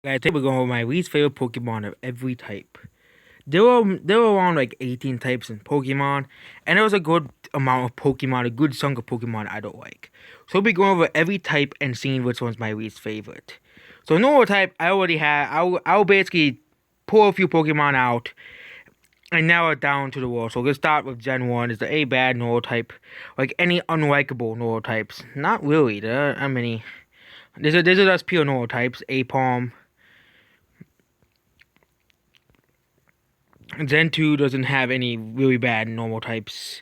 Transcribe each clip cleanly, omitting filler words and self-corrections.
Guys, today we're going with my least favorite Pokemon of every type. There were around like 18 types in Pokemon, and there was a good amount of Pokemon, a good chunk of Pokemon I don't like. So we'll be going over every type and seeing which one's my least favorite. So normal type, I already have. I'll basically pull a few Pokemon out and narrow it down to the wall. So let's start with Gen 1. Is the A bad normal type? Like any unlikable normal types? Not really. There aren't many. These are just pure normal types. Apom. Gen 2 doesn't have any really bad normal types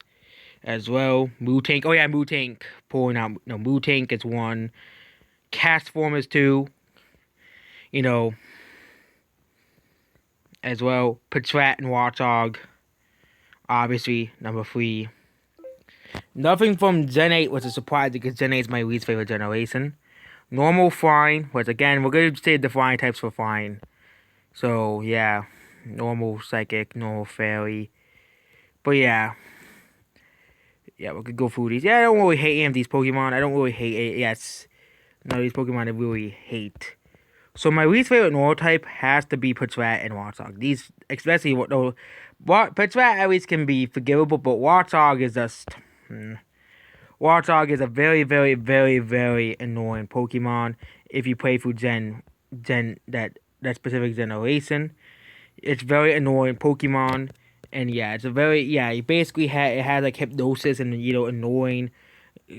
as well. Tank. Oh yeah, Tank. Pulling out. No, Tank is one. Castform is two. You know, as well. Patrat and Watchog. Obviously, number three. Nothing from Gen 8 was a surprise because Gen 8 is my least favorite generation. Normal flying, which again, we're going to say the flying types for flying. So, yeah. Normal psychic, normal fairy. But yeah. Yeah, we could go through these. Yeah, I don't really hate any of these Pokemon. I don't really hate it. Yes. None of these Pokemon I really hate. So my least favorite normal type has to be Patrat and Watchog. These, especially Patrat at least can be forgivable, but Watchog is just. Watchog is a very, very, very, very annoying Pokemon. If you play through that specific generation, it's very annoying Pokemon. And yeah, it's a very it basically it has like hypnosis and annoying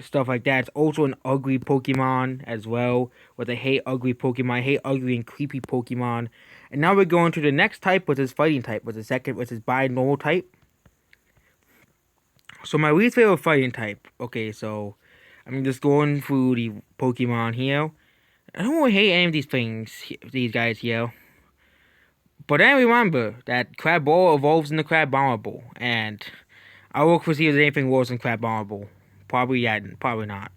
stuff like that. It's also an ugly Pokemon as well. But I hate ugly Pokemon. I hate ugly and creepy Pokemon. And now we're going to the next type, which is fighting type, which is bi-normal type. So my least favorite fighting type. Okay, so I'm just going through the Pokemon here. I don't really hate any of these guys here. But then remember that Crabble evolves into Crabominable, and I'll look for see if there's anything worse than Crabominable. Probably yeah, probably not.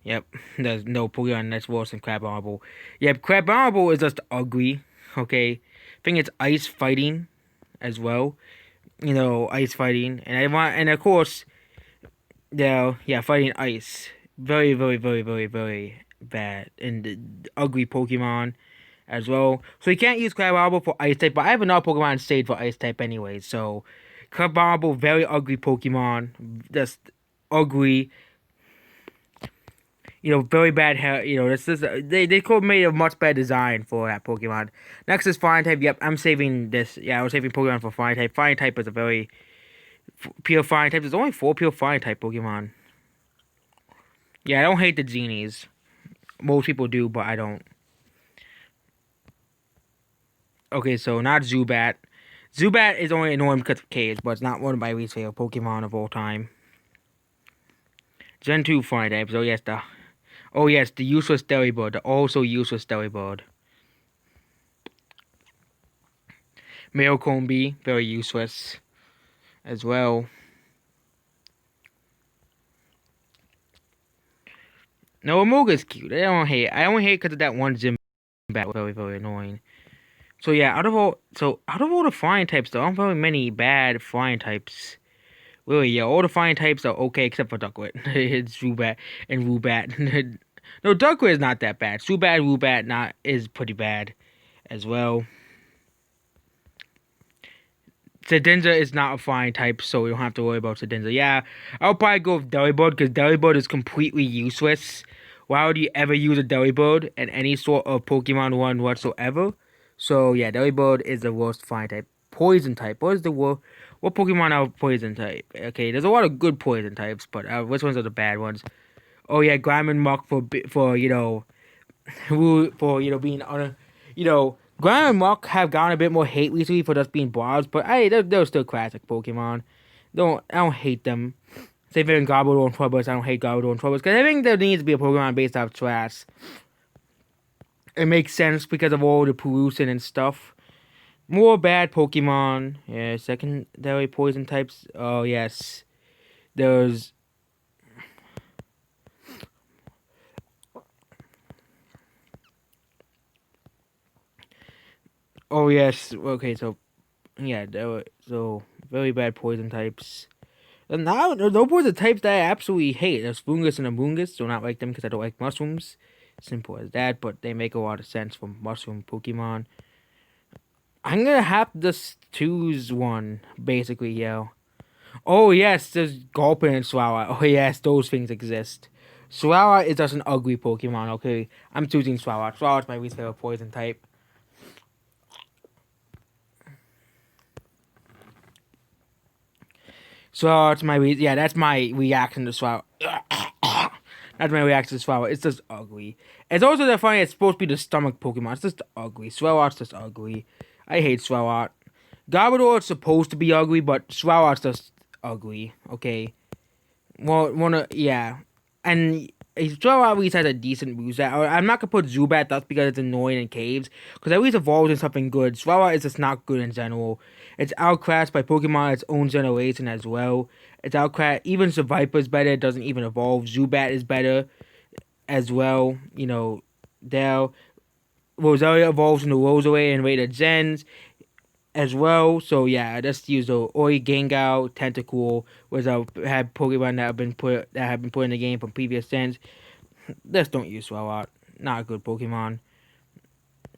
Yep, there's no Pokemon that's worse than Crabominable. Yep, Crabominable is just ugly. Okay, I think it's ice fighting as well. Ice fighting, and of course, fighting ice. Very, very, very, very, very bad and ugly Pokemon as well. So you can't use Crabominable for Ice type, but I have another Pokemon saved for Ice type anyway. So Crabominable, very ugly Pokemon, just ugly. Very bad hair. This is they could have made a much better design for that Pokemon. Next is Flying type. Yep, I'm saving this. Yeah, I was saving Pokemon for Flying type. Flying type is a very pure Flying type. There's only 4 pure Flying type Pokemon. Yeah, I don't hate the genies. Most people do, but I don't. Okay, so not Zubat. Zubat is only annoying because of Cage, but it's not one of my least favorite Pokemon of all time. Gen 2 Flying types. Oh yes, the useless Delibird, the also useless Delibird. Combi, very useless as well. No, Amoga's cute. I don't hate. I only hate because of that one gym bat. Very, very annoying. So yeah, out of all the flying types, there aren't very many bad flying types. Really, yeah, all the flying types are okay except for Duckwit. It's Zubat and Rubat. No, Duckwit is not that bad. Zubat and Rubat is pretty bad as well. Sedenza is not a flying type, so we don't have to worry about Sedenza. Yeah, I'll probably go with Delibird because Delibird is completely useless. Why would you ever use a Delibird in any sort of Pokemon one whatsoever? So yeah, Delibird is the worst flying type. Poison type. What is the worst? What Pokemon are poison type? Okay, there's a lot of good poison types, but which ones are the bad ones? Oh yeah, Grimmon for being on Ground and Muck have gotten a bit more hate recently for just being blobs, but hey, they're still classic Pokemon. I don't hate them. Same thing in Garbodor and Trubbish. I don't hate Garbodor and Trubbish because I think there needs to be a Pokemon based off trash. It makes sense because of all the pollution and stuff. More bad Pokemon. Yeah, secondary poison types. Oh yes, there's. Oh yes. Okay, so yeah, so very bad poison types. And now, those are the types that I absolutely hate. There's Fungus and Amoongus. Do not like them because I don't like mushrooms. Simple as that, but they make a lot of sense for mushroom Pokemon. I'm gonna have to just choose one, basically, yo. Oh yes, there's Gulpin and Swallow. Oh yes, those things exist. Swallow is just an ugly Pokemon, okay? I'm choosing Swallow. Swallow is my least favorite poison type. So it's my that's my reaction to Swallow. That's my reaction to Swallow. It's just ugly. It's also the funny. It's supposed to be the stomach Pokemon. It's just ugly. Swalow's just ugly. I hate Swallow. Garbodor is supposed to be ugly, but Swalow's just ugly. Okay. Well, yeah, and Swallow at least has a decent moveset. I'm not gonna put Zubat. That's because it's annoying in caves. Because at least evolves in something good. Swallow is just not good in general. It's outclassed by Pokemon its own generation as well. It's outclassed. Even Viper's better. It doesn't even evolve. Zubat is better as well. You know, Dell. Rosaria evolves into Roserade and Raider Gens as well. So yeah, I just use the Ori, Gengar, Tentacool, which I had Pokemon that have been put in the game from previous gens. Just don't use Swallow. Not a good Pokemon.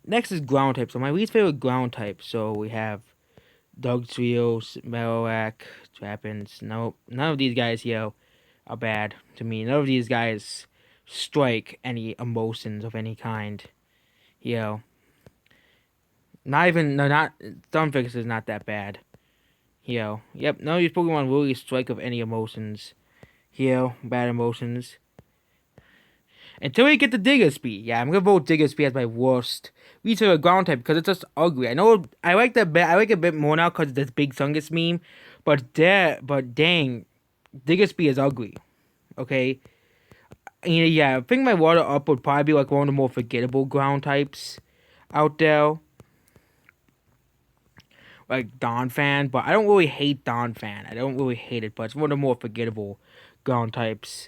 Next is ground type. So my least favorite ground type. So we have Dugtrio, Marowak, Trapinch. Nope. None of these guys here are bad to me. None of these guys strike any emotions of any kind. Not even, no, not, Stunfisk is not that bad. Yep, none of these Pokemon really strike of any emotions. Bad emotions. Until we get the Diggersby. Yeah, I'm gonna vote Diggersby as my worst. We to a ground type because it's just ugly. I know I like it a bit more now because of this Big Sungus meme, but dang, Diggersby is ugly. Okay. And yeah, I think my water up would probably be like one of the more forgettable ground types out there. Like Donphan, but I don't really hate Donphan. I don't really hate it, but it's one of the more forgettable ground types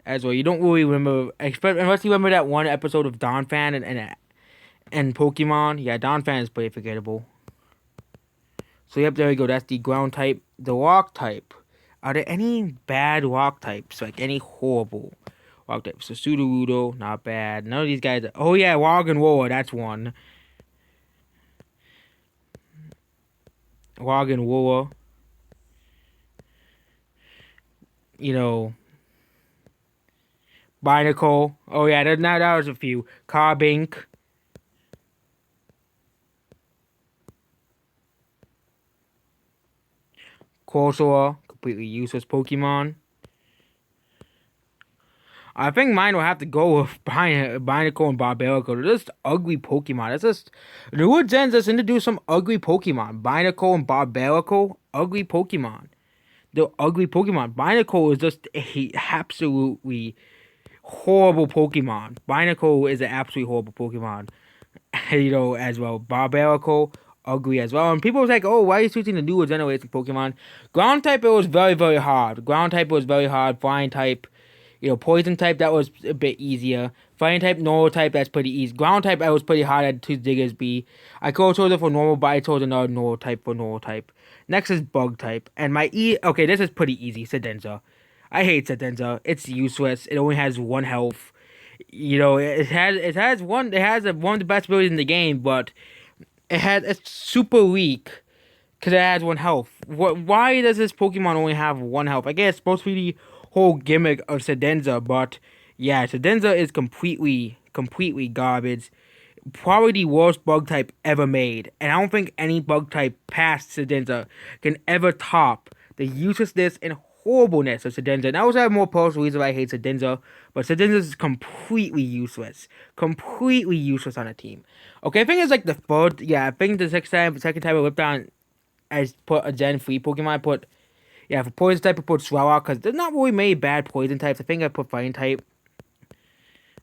as well. You don't really remember, unless you remember that one episode of Donphan and Pokemon. Yeah, Donphan is pretty forgettable. So yep, there we go. That's the ground type. The rock type. Are there any bad rock types? Like any horrible rock types? So Sudowoodo, not bad. None of these guys. Oh yeah, Roggenrola, that's one. Roggenrola. You know, Binacle. Oh yeah, that was a few. Carbink. Corsola, completely useless Pokemon. I think mine will have to go with Binacle and Barbarical. They're just ugly Pokemon. That's just the Wood Gens just introduced some ugly Pokemon. Binacle and Barbarical, ugly Pokemon. They're ugly Pokemon. Binacle is just a absolutely horrible Pokemon. Binacle is an absolutely horrible Pokemon. As well. Barbarical, ugly as well. And people was like, oh, why are you choosing the newer generation Pokemon? Ground type, it was very, very hard. Ground type was very hard. Flying type, poison type, that was a bit easier. Flying type, normal type, that's pretty easy. Ground type, I was pretty hard at choose Diggersby. I could have chosen it for normal, but I chose another normal type for normal type. Next is bug type. And okay, this is pretty easy. Sedenza. I hate Sedenza. It's useless. It only has 1 health. It has one of the best abilities in the game, but it's super weak because it has 1 health. Why does this Pokemon only have 1 health? I guess it's supposed to be the whole gimmick of Sedenza, but yeah, Sedenza is completely garbage. Probably the worst bug type ever made, and I don't think any bug type past Sedenza can ever top the uselessness and horribleness of Sedenza. And I also have more personal reasons why I hate Sedenza, but Sedenza is completely useless. Completely useless on a team. Okay, I think it's like the third, I think the second time I whipped on, I put a Gen 3 Pokemon, for poison type I put Swallow, because there's not really many bad poison types. I think I put fighting type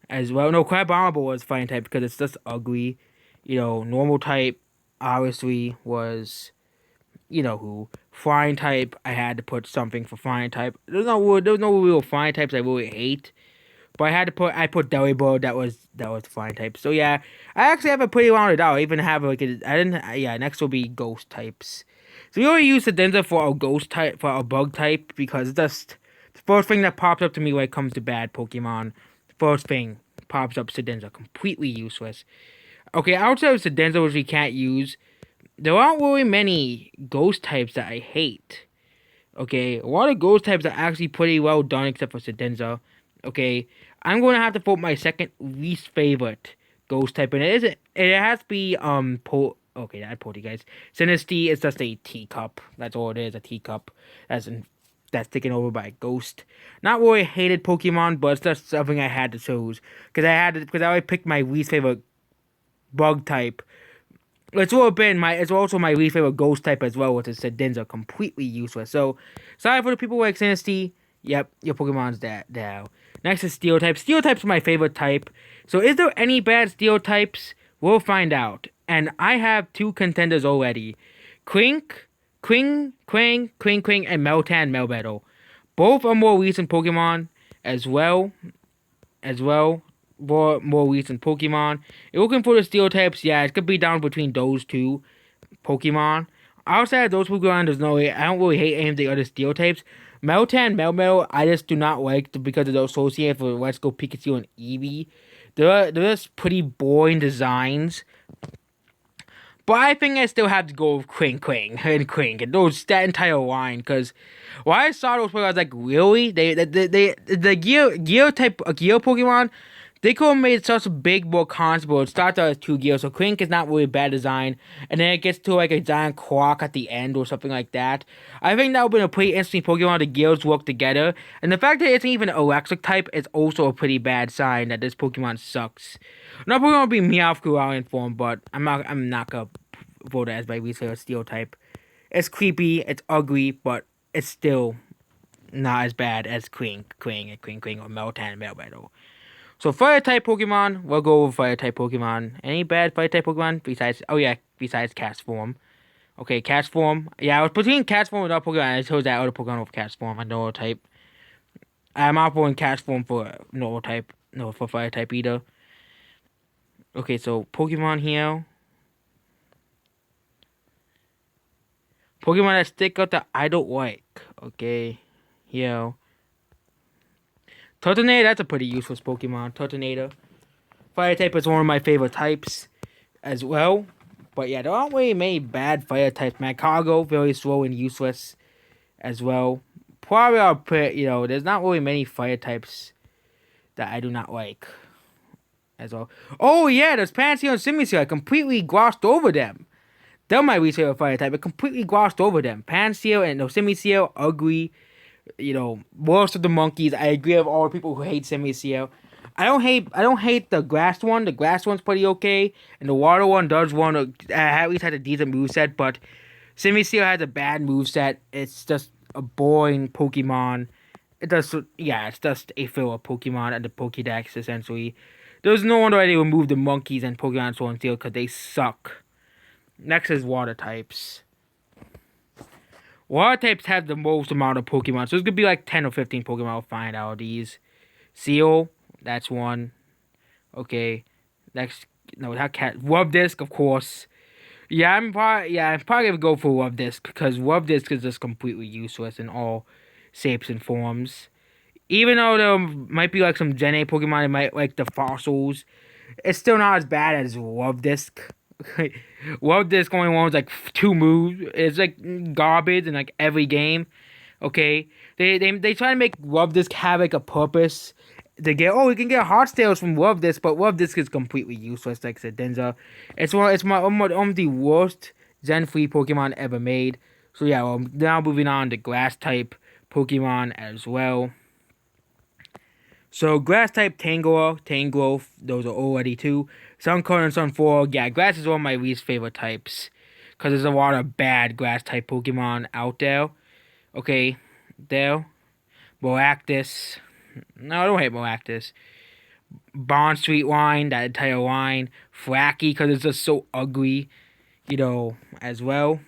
as well. No, Crabominable was fighting type because it's just ugly. Normal type, obviously, was who. Flying type, I had to put something for flying type. There's no real flying types I really hate. But I put Delibird, that was the flying type. So yeah, I actually have a pretty rounded out. I even have next will be ghost types. So we already use Sedenza for our ghost type, for our bug type, because it's just the first thing that pops up to me when it comes to bad Pokemon. First thing pops up Sedenza. Completely useless. Okay, outside of Sedenza, which we can't use, there aren't really many ghost types that I hate. Okay, a lot of ghost types are actually pretty well done except for Sedenza. Okay, I'm going to have to vote my second least favorite ghost type, and it has to be, okay, that's Poltergeist. Sinistea is just a teacup. That's all it is, a teacup. That's taken over by a ghost. Not really a hated Pokemon, but it's just something I had to choose. Because I already picked my least favorite bug type. It's also my least favorite ghost type as well, which is Sedenza, completely useless. So, sorry for the people like Sinistea. Yep, your Pokemon's dead now. Next is Steel type. Steel type's my favorite type. So, is there any bad Steel types? We'll find out. And I have 2 contenders already. Quink, and Meltan Melmetal. Both are more recent Pokemon as well. More recent Pokemon. You're looking for the Steel types, yeah, it's gonna be down between those 2 Pokemon. Outside of those Pokemon, I don't really hate any of the other Steel types. Meltan, Melmetal, I just do not like because of the associated with Let's Go Pikachu and Eevee. They're just pretty boring designs. But I think I still have to go with Quink and that entire line, because when I saw those Pokemon, I was like, really? The Gear Pokemon, they could have made such a big, more constable. It starts out as 2 gears, so Quink is not really a bad design, and then it gets to like a giant clock at the end or something like that. I think that would have been a pretty interesting Pokemon. The gears work together, and the fact that it's even an electric type is also a pretty bad sign that this Pokemon sucks. Not Pokemon will be Meowth in form, but I'm not gonna vote it as my least favorite Steel type. It's creepy, it's ugly, but it's still not as bad as Quink or Meltan and Melmetal. So Fire-type Pokemon, we'll go with Fire-type Pokemon. Any bad Fire-type Pokemon besides Castform? Okay, Castform. Yeah, I was between Castform and other Pokemon, and I chose that other Pokemon with Castform, a normal type. I'm not voting Castform for normal type, no, for Fire-type either. Okay, so Pokemon here. Pokemon that stick out that I don't like. Okay, here. Turtonator, that's a pretty useless Pokemon. Turtonator. Fire type is one of my favorite types as well. But yeah, there aren't really many bad fire types. Magcargo, very slow and useless as well. Probably I'll put, there's not really many fire types that I do not like as well. Oh yeah, there's Panseal and Simiseal. I completely glossed over them. They're my least favorite fire type. I completely glossed over them. Panseal and Simiseal, ugly. Worst of the monkeys. I agree with all the people who hate Simiseal. I don't hate the grass one. The grass one's pretty okay, and the water one does at least has a decent moveset, but Simiseal has a bad moveset. It's just a boring Pokemon. It's just a filler Pokemon and the Pokédex essentially. There's no wonder why they removed the monkeys and Pokemon Sword and Steel, because they suck. Next is water types. Water types have the most amount of Pokemon, so it's gonna be like 10 or 15 Pokemon I'll find out of these. Seal, that's one. Okay. Next, no, that cat. Rubdisc, of course. I'm probably gonna go for Rubdisc, because Rubdisc is just completely useless in all shapes and forms. Even though there might be like some Gen A Pokemon that might like the fossils, it's still not as bad as Rubdisc. Rubdisc only owns like 2 moves. It's like garbage in like every game. Okay, they try to make Rubdisc have like a purpose. We can get Heart Tails from Rubdisc, but Rubdisc is completely useless like Sedenza. It's one of the worst Gen 3 Pokemon ever made. So yeah, well, now moving on to Grass type Pokemon as well. So Grass type Tangrowth, those are already 2. Sunkern and Sunfall, yeah, Grass is one of my least favorite types, because there's a lot of bad Grass type Pokemon out there. Okay, there. Moactis. No, I don't hate Moactis. Bond Street line, that entire line. Fracky, because it's just so ugly, as well.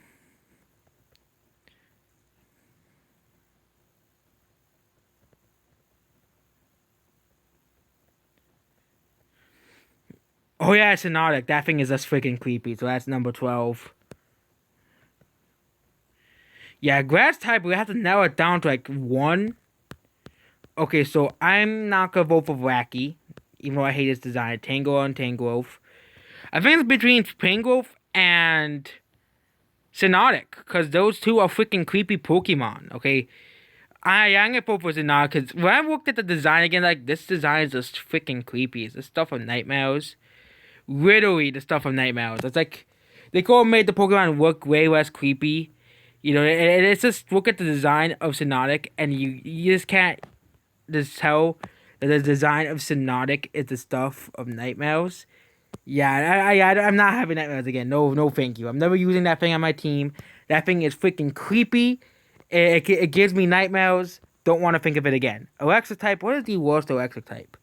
Oh yeah, Synodic. That thing is just freaking creepy, so that's number 12. Yeah, Grass type, we have to narrow it down to like 1. Okay, so I'm not gonna vote for Wacky. even though I hate its design. Tango and Tangrowth. I think it's between Tangrowth and Psynotic, because those two are freaking creepy Pokemon, okay? I'm gonna vote for Psynotic, because when I looked at the design again, like, this design is just freaking creepy. It's the stuff from Nightmares. Literally the stuff from Nightmares. It's like, they could have made the Pokemon look way less creepy. You know, it's just, look at the design of Psynotic, and you just can't just tell that the design of Psynotic is the stuff of Nightmares. Yeah, I'm not having Nightmares again. No, thank you. I'm never using that thing on my team. That thing is freaking creepy. It gives me nightmares. Don't want to think of it again. Electric type. What is the worst electric type?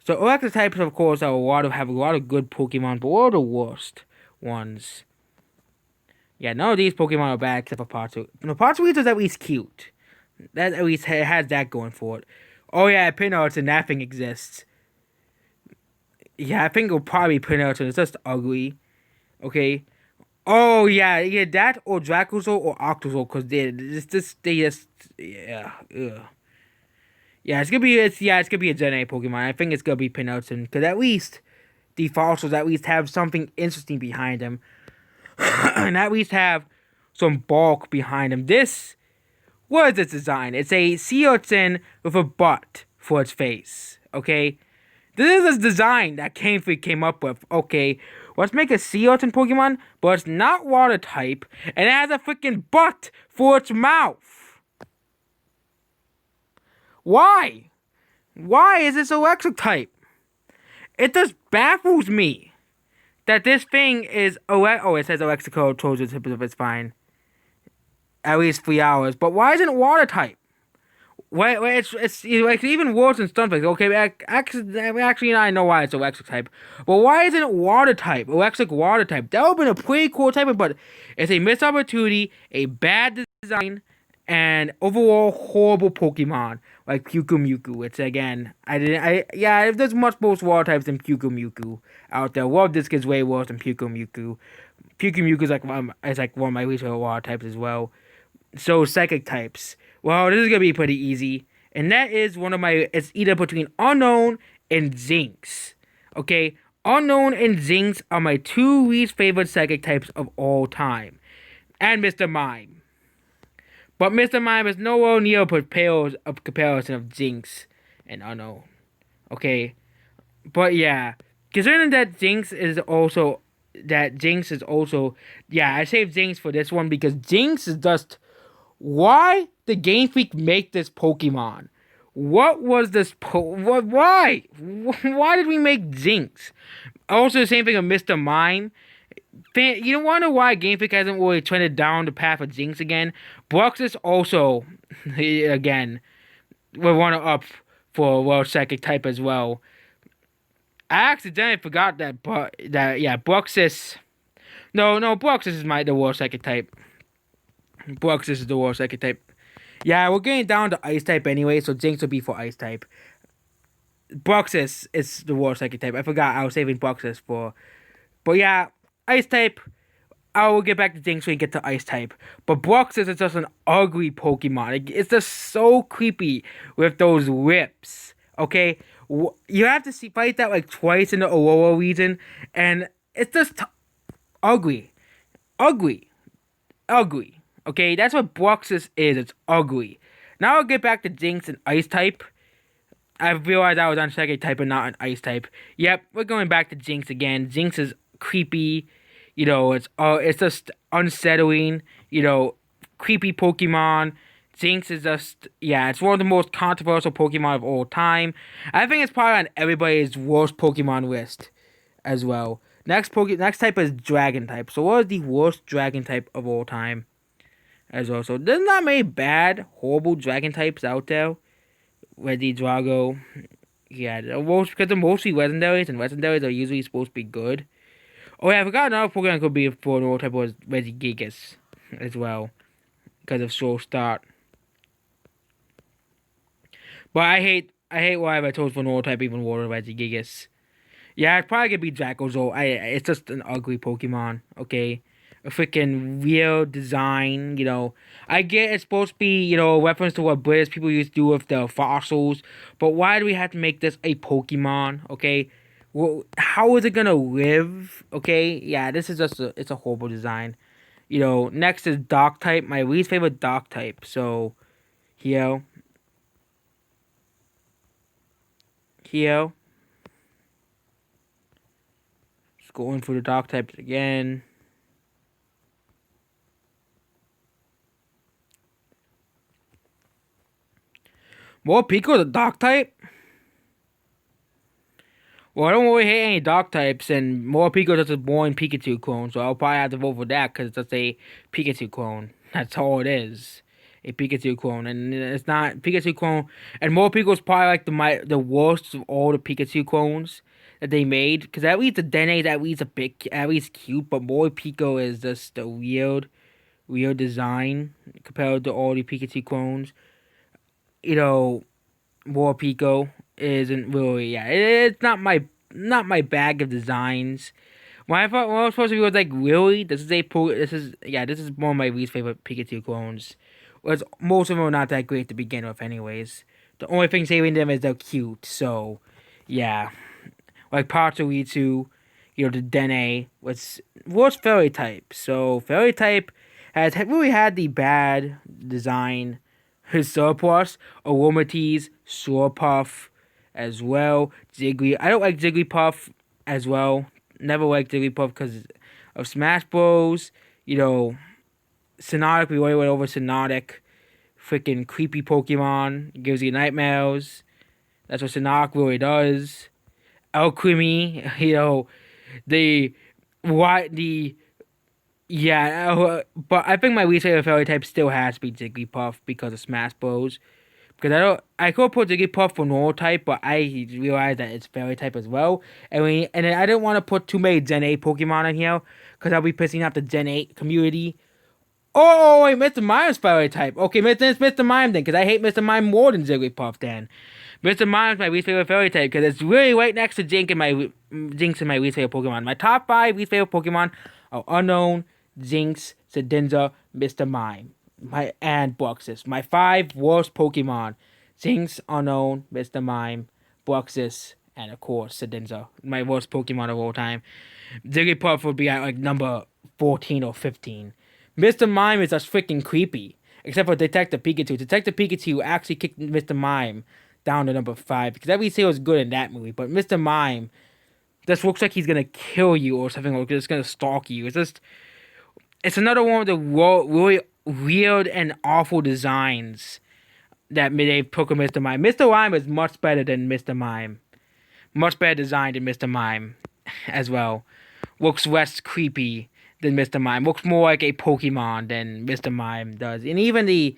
So electric types, of course, have a lot of good Pokemon, but what are the worst ones? Yeah, none of these Pokemon are bad except for Patu. No, Patu is at least cute. That at least has that going for it. Oh yeah, Pinarts and that thing exists. Yeah, I think it'll probably Pinarts and it's just ugly. Okay. Oh yeah, that or Dracozolt or Octozolt, cause they just yeah. Ugh. Yeah, it's gonna be a Gen A Pokemon. I think it's gonna be Pinarton, cause at least the fossils at least have something interesting behind them, and at least have some bulk behind them. What is its design? It's a sea urchin with a butt for its face. Okay, this is a design that Game Freak came up with. Okay, let's make a sea urchin Pokemon, but it's not water type, and it has a freaking butt for its mouth. Why? Why is this electric type? It just baffles me that this thing is it says electric code towards the tip of its spine. At least 3 hours. But why isn't it water type? Wait, it's like even worse than Stunfisk. Okay, actually, I know why it's electric type. But why isn't it water type? Electric water type. That would have been a pretty cool type, but it's a missed opportunity, a bad design, and overall horrible Pokemon like Pyukumuku. It's again, there's much more water types than Pyukumuku out there. World-Disc is way worse than Pyukumuku. Pyukumuku is like one of my least favorite water types as well. So psychic types. Well, this is gonna be pretty easy, and that is it's either between Unknown and Zinx. Okay, Unknown and Zinx are my two least favorite psychic types of all time, and Mr. Mime. But Mr. Mime is nowhere near a comparison of Zinx and Unknown. Okay, but yeah, considering that Zinx is also, I saved Zinx for this one because Zinx is just. Why did Game Freak make this Pokemon? What was this why? Why did we make Zinx? Also, the same thing with Mr. Mime. You don't wonder why Game Freak hasn't really trended down the path of Zinx again. Bruxus also, again, will run up for World Psychic type as well. I accidentally forgot that, Bruxus. No, Bruxus is the World Psychic type. Bruxus is the worst Psychic type. Yeah, we're getting down to Ice type anyway, so Zinx will be for Ice type. Bruxus is the worst Psychic type. I forgot I was saving Bruxus for. But yeah, Ice type. I will get back to Zinx when we get to Ice type. But Bruxus is just an ugly Pokemon. It's just so creepy with those whips. Okay? You have to fight that like twice in the Aurora region, and it's just ugly. Ugly. Okay, that's what Bruxus is. It's ugly. Now I'll get back to Zinx and Ice type. I realized I was on Psychic type and not on Ice type. Yep, we're going back to Zinx again. Zinx is creepy. You know, it's just unsettling. You know, creepy Pokemon. Zinx is just, it's one of the most controversial Pokemon of all time. I think it's probably on everybody's worst Pokemon list as well. Next type is Dragon type. So what is the worst Dragon type of all time? As well. So there's not many bad, horrible Dragon types out there. Regidrago. Yeah, because they're mostly legendaries, and legendaries are usually supposed to be good. Oh yeah, I forgot another Pokemon could be for an old type was Regigigas as well. Because of slow start. But I hate whatever I chose for an old type even more than Regigigas. Yeah, it's probably gonna be Dracozolt. It's just an ugly Pokemon, okay? a freaking real design. I get it's supposed to be a reference to what British people used to do with the fossils, but why do we have to make this a Pokemon? Okay, well, how is it gonna live? Okay, yeah, this is it's a horrible design. Next is Dark type, my least favorite Dark type. So here, here, just going through the Dark types again. Morpeko, the Dark type. Well, I don't really hate any Dark types, and Morpeko is just a boring Pikachu clone, so I'll probably have to vote for that because it's just a Pikachu clone. That's all it is. A Pikachu clone, and it's not Pikachu clone. And Morpeko is probably like the worst of all the Pikachu clones that they made, because at least the Dene is at least cute, but Morpeko is just a weird design compared to all the Pikachu clones. Morpeko isn't really, yeah, it's not my bag of designs. When I was supposed to be, was like, really? This is one of my least favorite Pikachu clones. Was most of them are not that great to begin with, anyways. The only thing saving them is they're cute. So, yeah, like Pachirisu, the Dene was Fairy type. So Fairy type has really had the bad design. His surplus, Aromatisse, Slurpuff, as well. I don't like Jigglypuff as well. Never liked Jigglypuff because of Smash Bros. Psynotic, we already went over Psynotic. Freaking creepy Pokemon. Gives you nightmares. That's what Psynotic really does. Alchemy, the yeah, but I think my least favorite fairy type still has to be Jigglypuff because of Smash Bros. Because I could put Jigglypuff for normal type, but I realized that it's fairy type as well. And then I didn't want to put too many Gen 8 Pokemon in here, because I'll be pissing off the Gen 8 community. Oh, wait, Mr. Mime's fairy type. Okay, it's Mr. Mime then, because I hate Mr. Mime more than Jigglypuff then. Mr. Mime's my least favorite fairy type, because it's really right next to Jinx and my least favorite Pokemon. My top 5 least favorite Pokemon are Unknown, Jinx, Sedenza, Mr. Mime, and Bruxis. My 5 worst Pokemon: Jinx, Unknown, Mr. Mime, Bruxis, and of course Sedenza. My worst Pokemon of all time. Jigglypuff would be at like number 14 or 15. Mr. Mime is just freaking creepy. Except for Detective Pikachu. Detective Pikachu actually kicked Mr. Mime down to number 5, because every say was good in that movie. But Mr. Mime just looks like he's gonna kill you or something, or just gonna stalk you. It's another one of the really weird and awful designs that they took of Mr. Mime. Mr. Mime is much better than Mr. Mime. Much better designed than Mr. Mime as well. Looks less creepy than Mr. Mime. Looks more like a Pokemon than Mr. Mime does. And even the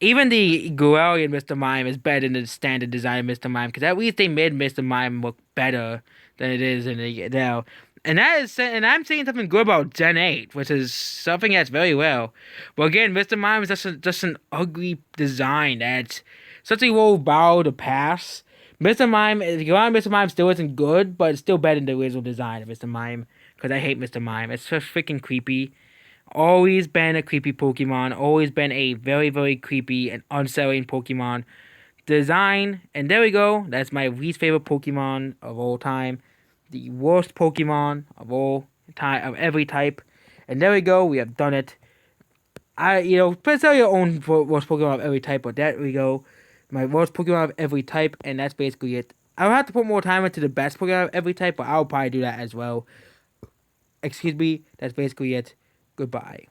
Galarian Mr. Mime is better than the standard design of Mr. Mime, because at least they made Mr. Mime look better than it is in the now. And I'm saying something good about Gen 8, which is something that's very well. But again, Mr. Mime is just an ugly design that's such a low bar to pass. Mr. Mime still isn't good, but it's still better than the original design of Mr. Mime, because I hate Mr. Mime. It's just freaking creepy. Always been a creepy Pokemon. Always been a very, very creepy and unsettling Pokemon design. And there we go. That's my least favorite Pokemon of all time. The worst Pokemon of all time, of every type. And there we go. We have done it. Please tell your own worst Pokemon of every type. But there we go. My worst Pokemon of every type. And that's basically it. I'll have to put more time into the best Pokemon of every type, but I'll probably do that as well. Excuse me. That's basically it. Goodbye.